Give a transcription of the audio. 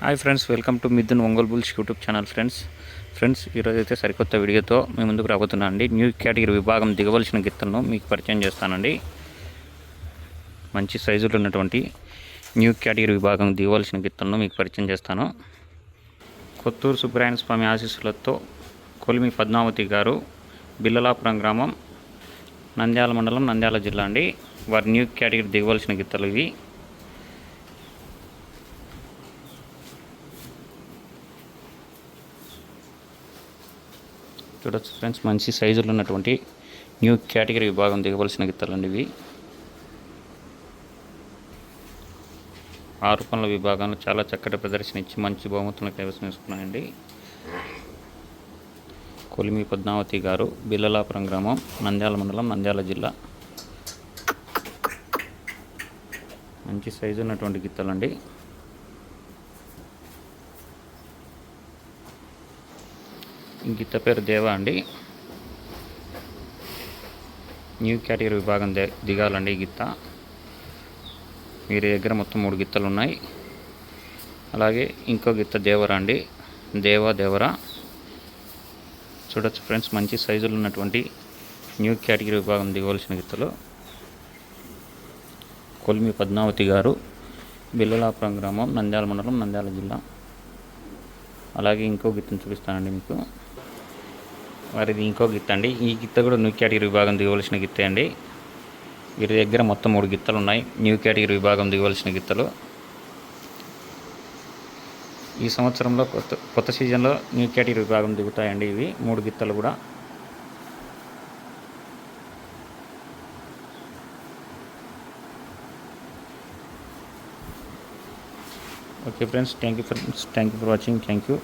Hi friends, welcome to Mithun Ongole bulls YouTube channel. Friends ఈరోజు అయితే సరికొత్త వీడియోతో మీ ముందుకు రాబోతున్నా అండి. న్యూ కేటగిరీ విభాగం దిగవలసిన గిత్తలను మీకు పరిచయం చేస్తానండి. మంచి సైజులు ఉన్నటువంటి న్యూ కేటగిరీ విభాగం దిగవలసిన గిత్తలను మీకు పరిచయం చేస్తాను. కొత్తూరు సుబ్రహ్మణ్య స్వామి ఆశీస్సులతో కొలిమి పద్మావతి గారు, బిల్లలాపురం గ్రామం, నంద్యాల మండలం, నంద్యాల జిల్లా అండి. వారి న్యూ కేటగిరీ దిగవలసిన గిత్తలు ఇవి. చూడొచ్చు ఫ్రెండ్స్, మంచి సైజులు ఉన్నటువంటి న్యూ కేటగిరీ విభాగం దిగవలసిన గిత్తలండి ఇవి. 6 పనుల విభాగంలో చాలా చక్కటి ప్రదర్శన ఇచ్చి మంచి బహుమతులను కైవసం చేసుకున్నాయండి. కొలిమి పద్మావతి గారు, బిల్లలాపురం గ్రామం, నంద్యాల మండలం, నంద్యాల జిల్లా. మంచి సైజు ఉన్నటువంటి గిత్తలండి. ఈ గిత్త పేరు దేవా అండి. న్యూ కేటగిరీ విభాగం దిగాలండి ఈ గిత్త. వీరి దగ్గర మొత్తం 3 గిత్తలు ఉన్నాయి. అలాగే ఇంకో గిత్త దేవరా అండి, దేవరా. చూడొచ్చు ఫ్రెండ్స్, మంచి సైజులు ఉన్నటువంటి న్యూ కేటగిరీ విభాగం దిగవలసిన గిత్తలు. కొలిమి పద్మావతి గారు, బిల్లలాపురం గ్రామం, నంద్యాల మండలం, నంద్యాల జిల్లా. అలాగే ఇంకో గిత్తను చూపిస్తానండి మీకు. వారిది ఇంకో గిత్త అండి. ఈ గిత్త కూడా న్యూ కేటగిరీ విభాగం దిగవలసిన గిత్తే అండి. వీరి దగ్గర మొత్తం 3 గిత్తలు ఉన్నాయి. న్యూ కేటగిరీ విభాగం దిగవలసిన గిత్తలు. ఈ సంవత్సరంలో కొత్త సీజన్లో న్యూ కేటగిరీ విభాగం దిగుతాయండి ఇవి 3 గిత్తలు కూడా. Okay friends, thank you for watching. Thank you.